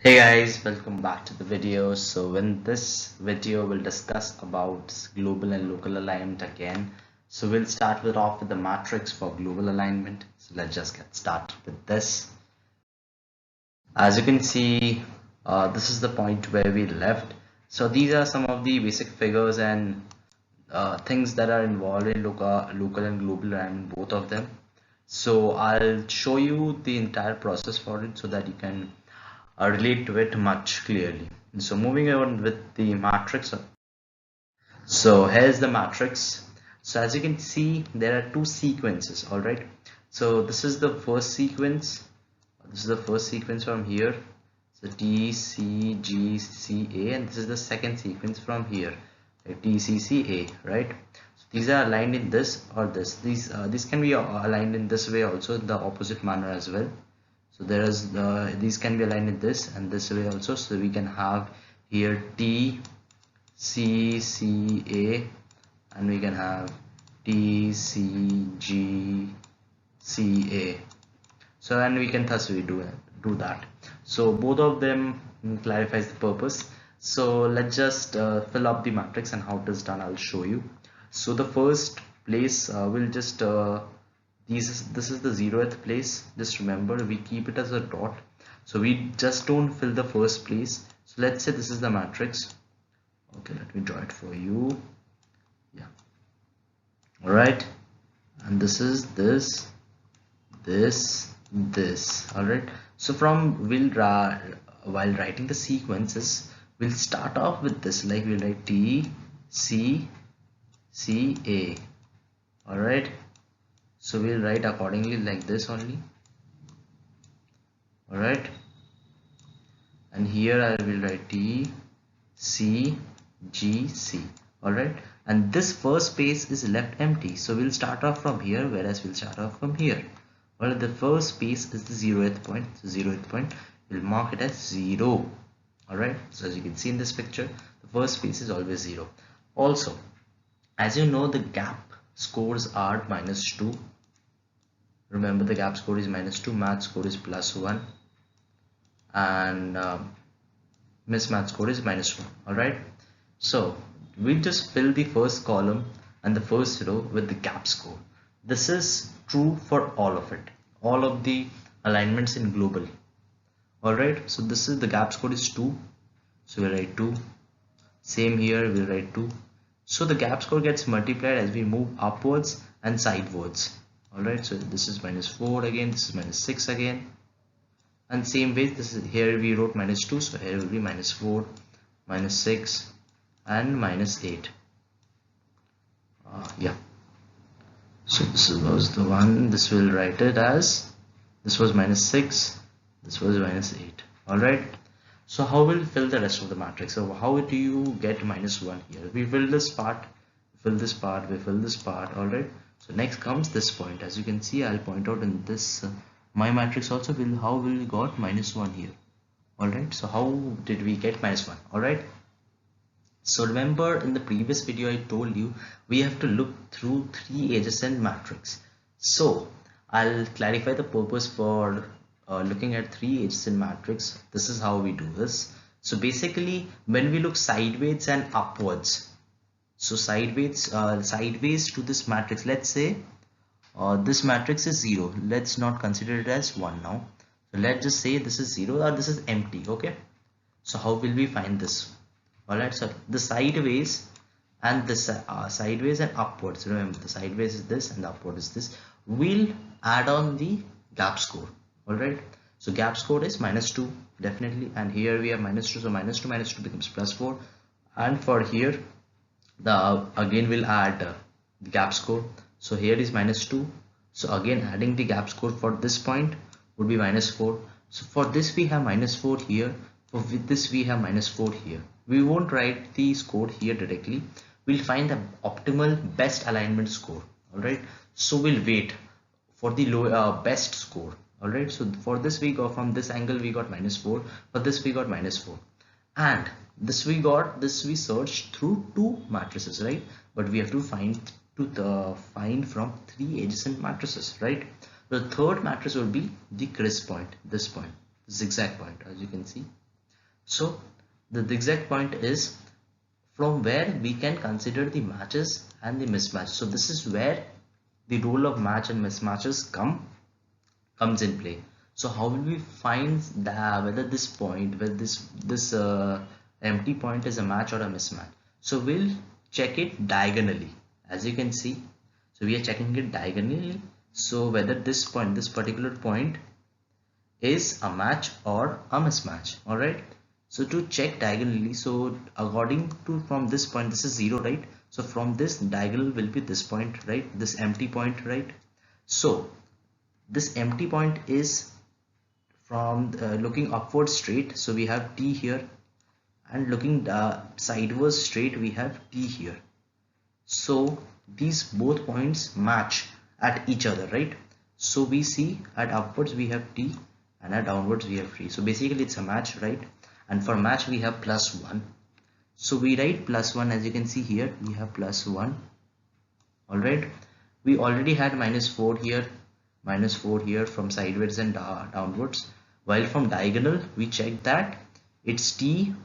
Hey guys, welcome back to the video. So in this video we'll discuss about global and local alignment again. So we'll start off with the matrix for global alignment. So let's just get started with this. As you can see, this is the point where we left. So these are some of the basic figures and things that are involved in local and global alignment, both of them. So I'll show you the entire process for it so that you can relate to it much clearly. So moving on with the matrix. So here's the matrix. So as you can see, there are two sequences. All right. So this is the first sequence. This is the first sequence from here. So T, C, G, C, A, and this is the second sequence from here. T, C, C, A. Right. So these are aligned in this or this. These can be aligned in this way also, in the opposite manner as well. So there is these can be aligned in this and this way also. So we can have here T C C A, and we can have T C G C A. So and we can thus we do that. So both of them clarifies the purpose. So let's just fill up the matrix, and how it is done I'll show you. So the first place will just this is the 0th place. Just remember, we keep it as a dot, so we just don't fill the first place. So let's say this is the matrix. Okay, let me draw it for you. Yeah, all right, and this is this, all right. So while writing the sequences, we'll start off with this, like we'll write T C C A. All right, so we'll write accordingly like this only. All right, and here I will write T C G C. All right, and this first space is left empty, so we'll start off from here, whereas we'll start off from here. Well, the first space is the 0th point. So 0th point, we'll mark it as 0. All right, so as you can see in this picture, the first space is always 0. Also, as you know, the gap scores are -2. Remember, the gap score is -2, math score is +1, and mismatch score is -1. All right, so we just fill the first column and the first row with the gap score. This is true for all of it, all of the alignments in global. All right, so this is the gap score is 2, so we'll write 2. Same here, we'll write 2. So the gap score gets multiplied as we move upwards and sidewards. All right, so this is -4 again, this is -6 again, and same way this is here we wrote -2, so here will be -4, -6, and -8. Yeah, so this was the one. This will write it as, this was -6, this was -8. All right, so how will we fill the rest of the matrix? So how do you get -1 here? We fill this part, fill this part, we fill this part. All right, so next comes this point. As you can see, I'll point out in this my matrix also, will how will we got -1 here. All right, so how did we get -1? All right, so remember, in the previous video I told you we have to look through 3 adjacent matrix. So I'll clarify the purpose for looking at 3 adjacent matrix. This is how we do this. So basically, when we look sideways and upwards, so sideways to this matrix, let's say this matrix is 0. Let's not consider it as 1 now. So let's just say this is 0 or this is empty. Okay, so how will we find this? All right, so the sideways and this sideways and upwards, remember the sideways is this and the upward is this, we'll add on the gap score. All right, so gap score is -2 definitely, and here we have -2, so -2 becomes +4, and for here the again we'll add the gap score. So here is -2, so again adding the gap score for this point would be -4. So for this we have -4 here, for this we have -4 here. We won't write the score here directly, we'll find the optimal best alignment score. All right, so we'll wait for the best score. All right, so for this we got, from this angle we got -4, for this we got -4, and this we searched through 2 matrices, right? But we have to find from 3 adjacent matrices, right? The third matrix will be the crisp point, this point, the zigzag point, as you can see. So the exact point is from where we can consider the matches and the mismatch. So this is where the role of match and mismatches comes in play. So how will we find that whether this point, whether this empty point is a match or a mismatch? So we'll check it diagonally, as you can see. So we are checking it diagonally. So whether this point, this particular point, is a match or a mismatch. All right. So to check diagonally, so according to from this point, this is 0, right? So from this diagonal will be this point, right? This empty point, right? So this empty point is from looking upward straight, so we have T here, and looking sideways straight we have T here. So these both points match at each other, right? So we see at upwards we have T and at downwards we have T. So basically it's a match, right? And for match we have +1. So we write +1, as you can see here we have +1. All right, we already had -4 here, -4 here from sideways and downwards, while from diagonal we check that it's T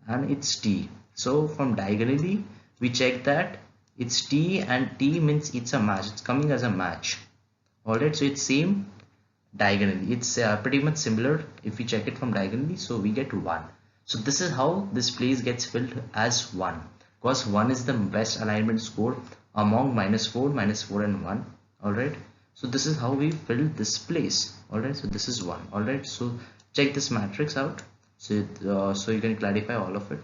and it's T. So from diagonally we check that it's T, and T means it's a match, it's coming as a match. All right, so it's same diagonally, it's pretty much similar if we check it from diagonally, so we get 1. So this is how this place gets filled as 1, because 1 is the best alignment score among -4, -4 and 1. All right, so this is how we fill this place. All right, so this is 1. All right, so check this matrix out, so you can clarify all of it.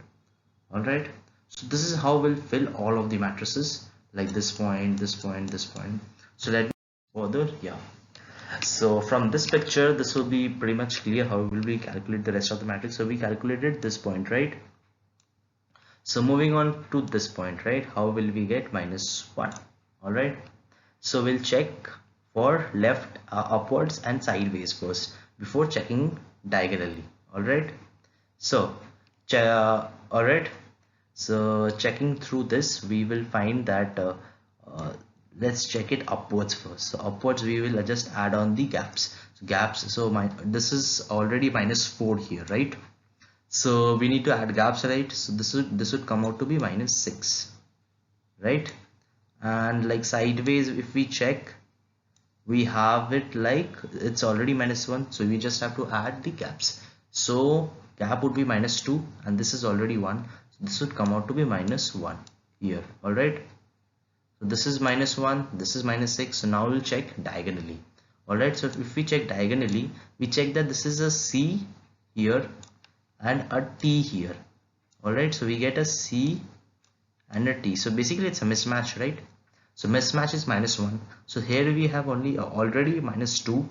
All right, so this is how we'll fill all of the matrices, like this point, this point, this point. So let me further. Yeah, so from this picture this will be pretty much clear how will we calculate the rest of the matrix. So we calculated this point, right? So moving on to this point, right, how will we get -1? All right, so we'll check for left, upwards and sideways first before checking diagonally. All right, so all right, so checking through this we will find that uh, let's check it upwards first. So upwards we will just add on the gaps. So this is already -4 here, right? So we need to add gaps, right? So this would come out to be -6, right? And like sideways if we check, we have it like it's already -1, so we just have to add the gaps. So gap would be -2 and this is already 1, so this would come out to be -1 here. All right, so this is -1, this is -6. So now we'll check diagonally. All right, so if we check diagonally, we check that this is a C here and a T here. All right, so we get a C and a T. So basically it's a mismatch, right? So mismatch is -1. So here we have only already -2.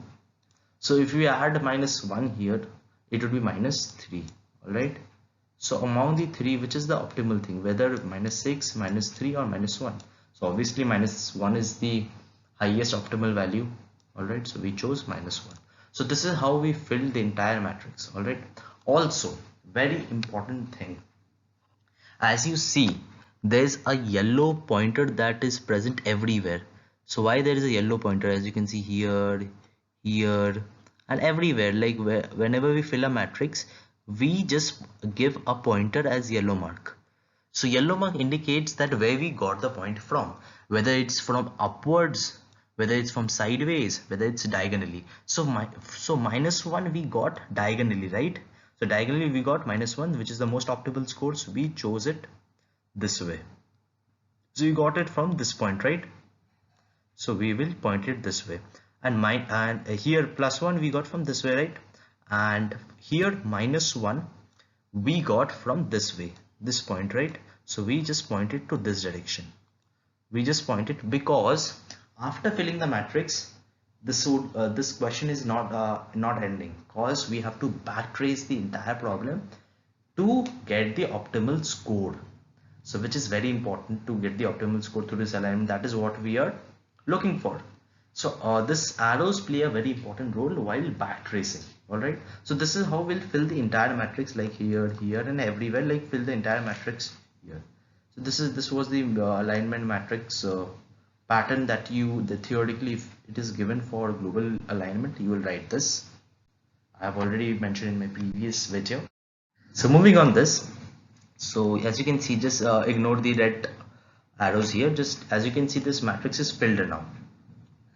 So if we add -1 here, it would be -3. All right, so among the three, which is the optimal thing, whether -6, -3 or -1? So obviously -1 is the highest optimal value. All right, so we chose -1. So this is how we fill the entire matrix. All right, also very important thing, as you see there's a yellow pointer that is present everywhere. So why there is a yellow pointer? As you can see here, here and everywhere, like whenever we fill a matrix we just give a pointer as yellow mark. So yellow mark indicates that where we got the point from, whether it's from upwards, whether it's from sideways, whether it's diagonally. So -1 we got diagonally, right? So diagonally we got -1, which is the most optimal score, so we chose it this way. So we got it from this point, right? So we will point it this way, and here +1 we got from this way, right? And here -1 we got from this way, this point, right? So we just point it to this direction. We just point it because after filling the matrix, this question is not ending, because we have to backtrace the entire problem to get the optimal score. So which is very important to get the optimal score through this alignment. That is what we are looking for. So this arrows play a very important role while backtracing. All right, so this is how we'll fill the entire matrix, like here, here and everywhere, like fill the entire matrix here. So this was the alignment matrix pattern that theoretically, if it is given for global alignment, you will write this. I have already mentioned in my previous video. So moving on this, so as you can see, just ignore the red arrows here. Just as you can see, this matrix is filled now,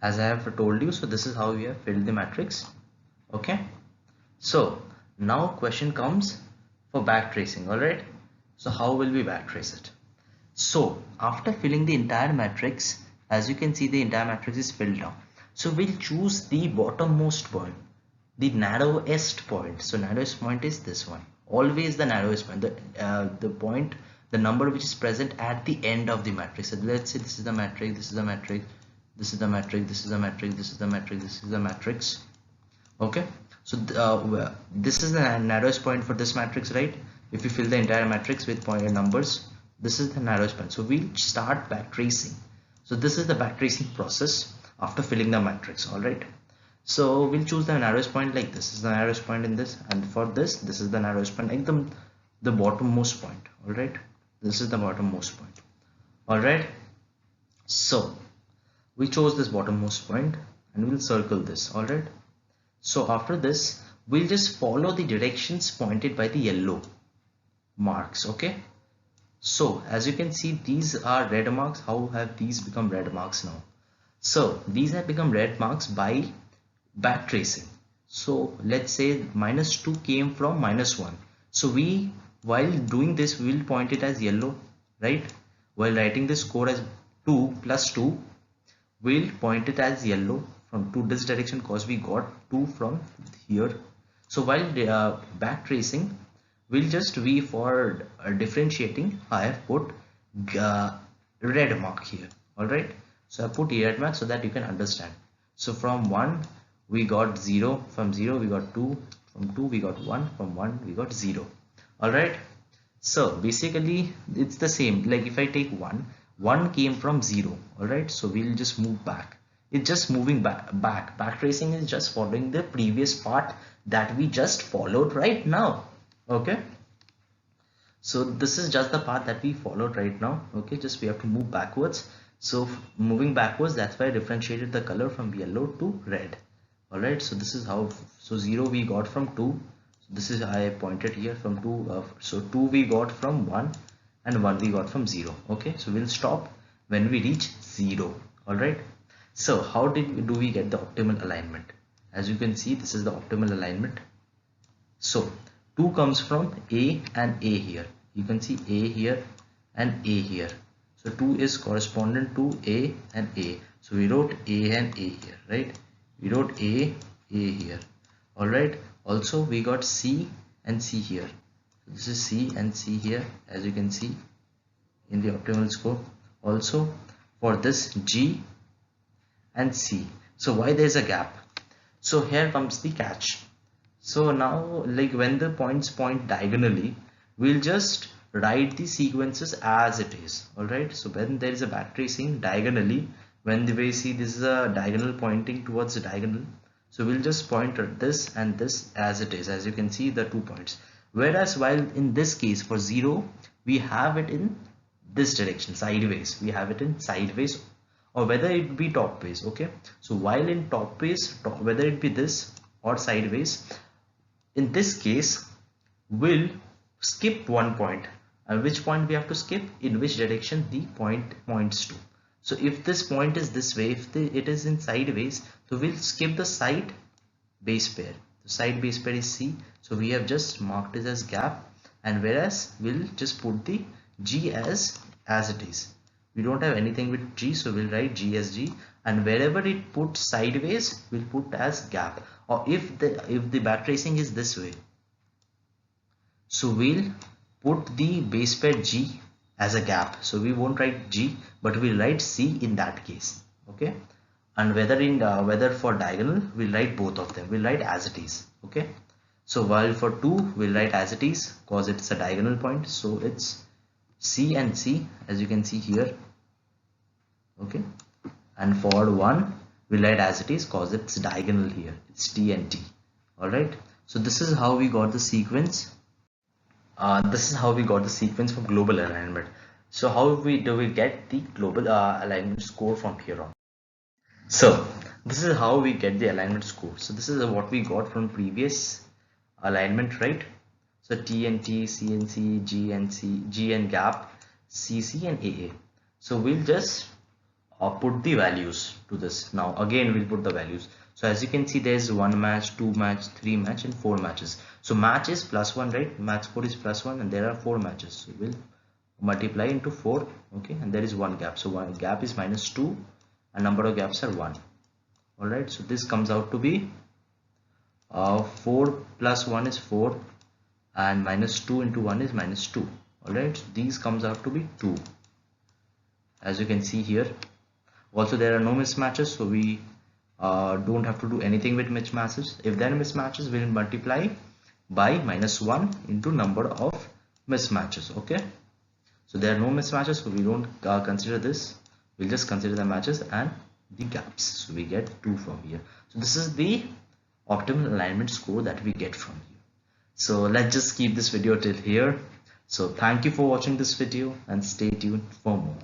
as I have told you. So this is how we have filled the matrix. Okay, so now question comes for backtracing. All right, so how will we backtrace it? So after filling the entire matrix, as you can see, the entire matrix is filled now. So we'll choose the bottommost point, the narrowest point. So narrowest point is this one. Always the narrowest point, the point, the number which is present at the end of the matrix. So let's say this is the matrix, this is the matrix, this is the matrix, this is the matrix, this is the matrix, this is the matrix. Okay, so this is the narrowest point for this matrix, right? If you fill the entire matrix with point numbers, this is the narrowest point. So we'll start backtracing. So this is the backtracing process after filling the matrix. All right, so we'll choose the narrowest point, like this is the narrowest point in this, and for this is the narrowest point, like the bottommost point. All right, this is the bottommost point. All right, so we chose this bottommost point and we'll circle this. All right, so after this, we'll just follow the directions pointed by the yellow marks. Okay, so as you can see, these are red marks. How have these become red marks now? So these have become red marks by backtracing. So let's say -2 came from -1. So we, while doing this, we will point it as yellow, right? While writing this code as 2 plus 2, we'll point it as yellow from to this direction because we got 2 from here. So while backtracing, we'll just we for differentiating, I have put red mark here. All right, so I put red mark so that you can understand. So from 1 we got 0, from 0 we got 2, from 2 we got 1, from 1 we got 0. All right, so basically it's the same. Like if I take 1 came from 0. All right, so we'll just move back. It's just moving back. Backtracing is just following the previous part that we just followed right now. Okay, so this is just the path that we followed right now. Okay, just we have to move backwards. So moving backwards, that's why I differentiated the color from yellow to red. All right, so this is how. So 0 we got from 2. So this is I pointed here from 2. So 2 we got from 1 and 1 we got from 0. Okay, so we'll stop when we reach 0. All right, so how do we get the optimal alignment? As you can see, this is the optimal alignment. So 2 comes from A and A here. You can see A here and A here. So 2 is correspondent to A and A. So we wrote A and A here, right? We wrote A here. All right. Also we got C and C here. So this is C and C here, as you can see in the optimal score. Also for this G and C. So why there's a gap? So here comes the catch. So now, like when the points point diagonally, we'll just write the sequences as it is. All right, so when there is a backtracing diagonally, when we see this is a diagonal pointing towards the diagonal, so we'll just point at this and this as it is, as you can see the 2 points. Whereas while in this case for 0, we have it in this direction, sideways. We have it in sideways, or whether it be top ways. Okay, so while in top ways, whether it be this or sideways, in this case we'll skip one point. And which point we have to skip? In which direction the point points to. So if this point is this way, if it is in sideways, so we'll skip the side base pair. The side base pair is C, so we have just marked it as gap, and whereas we'll just put the G as it is. We don't have anything with G, so we'll write G as G, and wherever it put sideways, we'll put as gap. Or if the backtracing is this way, so we'll put the base pair G as a gap. So we won't write G, but we'll write C in that case. Okay, and whether for diagonal, we'll write both of them. We'll write as it is. Okay, so while for 2 we'll write as it is because it's a diagonal point, so it's C and C, as you can see here. Okay, and for 1 we'll write as it is because it's diagonal here, it's T and T. All right, so this is how we got the sequence. This is how we got the sequence for global alignment. So how do we get the global alignment score from here on? So this is how we get the alignment score. So this is what we got from previous alignment, right? So T and T, C and C, G and C, G and gap, CC and AA. So we'll just put the values to this. Now again we'll put the values. So as you can see, there's 1 match, 2 match, 3 match and 4 matches. So match is +1, right? Match score is +1 and there are 4 matches. So we'll multiply into 4, okay, and there is one gap. So one gap is -2 and number of gaps are 1. Alright, so this comes out to be 4 plus 1 is 4 and -2 into 1 is -2. Alright, so these comes out to be 2, as you can see here. Also there are no mismatches, so we don't have to do anything with mismatches. If there are mismatches, we'll multiply by -1 into number of mismatches. Okay, so there are no mismatches, so we don't consider this. We'll just consider the matches and the gaps. So we get 2 from here. So this is the optimal alignment score that we get from here. So let's just keep this video till here. So thank you for watching this video and stay tuned for more.